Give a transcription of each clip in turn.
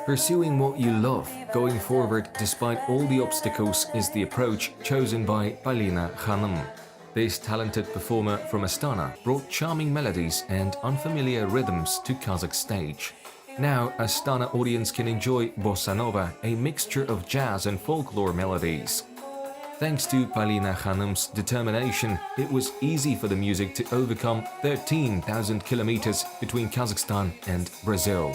Pursuing what you love, going forward despite all the obstacles is the approach chosen by Polina Hanym. This talented performer from Astana brought charming melodies and unfamiliar rhythms to Kazakh stage. Now, Astana audience can enjoy Bossa Nova, a mixture of jazz and folklore melodies. Thanks to Polina Hanym's determination, it was easy for the music to overcome 13,000 kilometers between Kazakhstan and Brazil.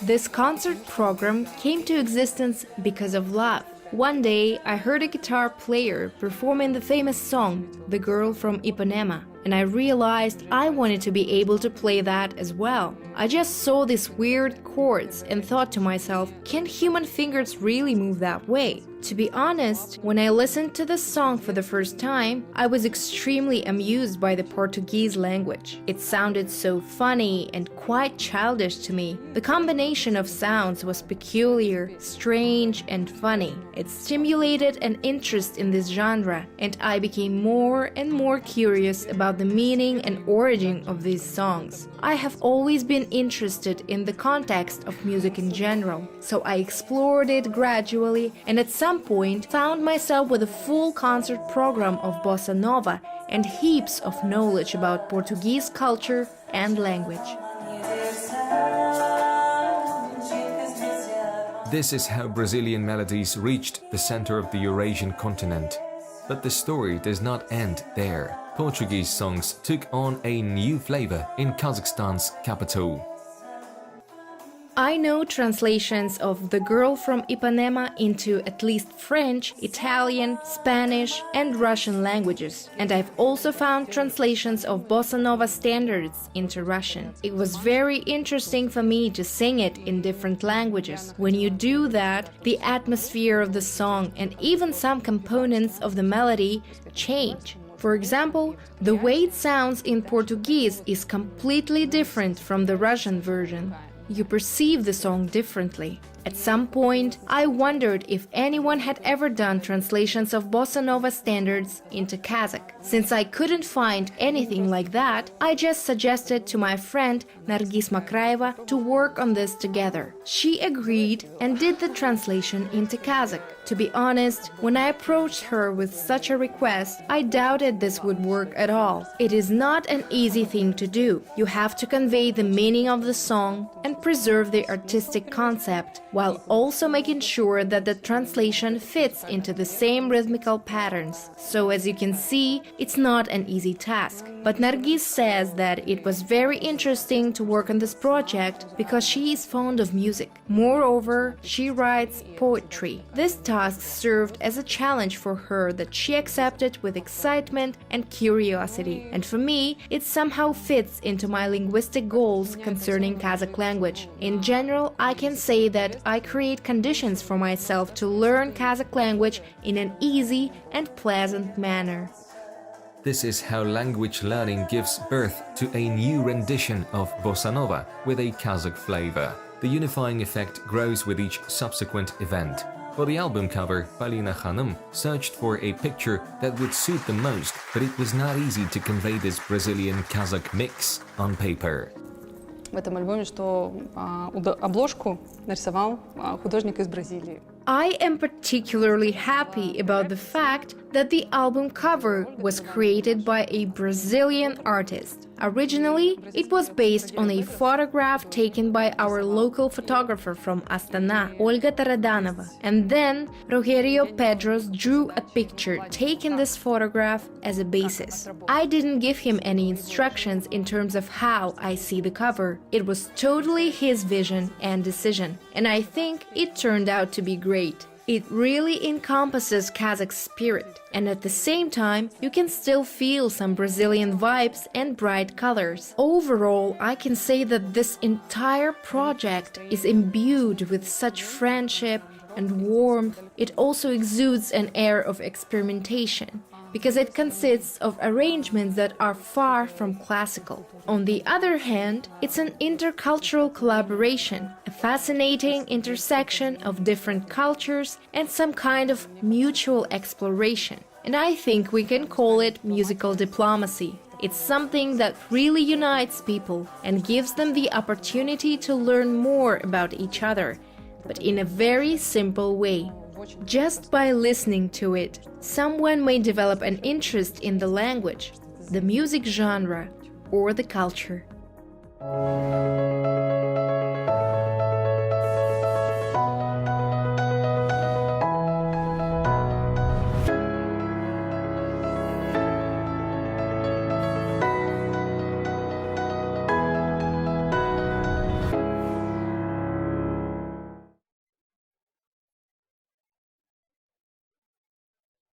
This concert program came to existence because of love. One day, I heard a guitar player performing the famous song, The Girl from Ipanema, and I realized I wanted to be able to play that as well. I just saw these weird chords and thought to myself, can human fingers really move that way? To be honest, when I listened to this song for the first time, I was extremely amused by the Portuguese language. It sounded so funny and quite childish to me. The combination of sounds was peculiar, strange, and funny. It stimulated an interest in this genre, and I became more and more curious about the meaning and origin of these songs. I have always been interested in the context of music in general, so I explored it gradually and at some point found myself with a full concert program of Bossa Nova and heaps of knowledge about Portuguese culture and language. This is how Brazilian melodies reached the center of the Eurasian continent. But the story does not end there. Portuguese songs took on a new flavor in Kazakhstan's capital. I know translations of The Girl from Ipanema into at least French, Italian, Spanish, and Russian languages, and I've also found translations of Bossa Nova standards into Russian. It was very interesting for me to sing it in different languages. When you do that, the atmosphere of the song and even some components of the melody change. For example, the way it sounds in Portuguese is completely different from the Russian version. You perceive the song differently. At some point, I wondered if anyone had ever done translations of Bossa Nova standards into Kazakh. Since I couldn't find anything like that, I just suggested to my friend Nargiz Makraeva to work on this together. She agreed and did the translation into Kazakh. To be honest, when I approached her with such a request, I doubted this would work at all. It is not an easy thing to do. You have to convey the meaning of the song and preserve the artistic concept, while also making sure that the translation fits into the same rhythmical patterns. So as you can see, it's not an easy task. But Nargiz says that it was very interesting to work on this project because she is fond of music. Moreover, she writes poetry. This task served as a challenge for her that she accepted with excitement and curiosity. And for me, it somehow fits into my linguistic goals concerning Kazakh language. In general, I can say that I create conditions for myself to learn Kazakh language in an easy and pleasant manner. This is how language learning gives birth to a new rendition of Bossa Nova with a Kazakh flavor. The unifying effect grows with each subsequent event. For the album cover, Polina Hanym searched for a picture that would suit the most, but it was not easy to convey this Brazilian-Kazakh mix on paper. В этом альбоме, что обложку нарисовал художник из Бразилии. I am particularly happy about the fact that the album cover was created by a Brazilian artist. Originally, it was based on a photograph taken by our local photographer from Astana, Olga Taradanova, and then Rogerio Pedro drew a picture taking this photograph as a basis. I didn't give him any instructions in terms of how I see the cover. It was totally his vision and decision, and I think it turned out to be great. It really encompasses Kazakh spirit, and at the same time, you can still feel some Brazilian vibes and bright colors. Overall, I can say that this entire project is imbued with such friendship and warmth. It also exudes an air of experimentation, because it consists of arrangements that are far from classical. On the other hand, it's an intercultural collaboration, a fascinating intersection of different cultures and some kind of mutual exploration. And I think we can call it musical diplomacy. It's something that really unites people and gives them the opportunity to learn more about each other but in a very simple way. Just by listening to it, someone may develop an interest in the language, the music genre, or the culture.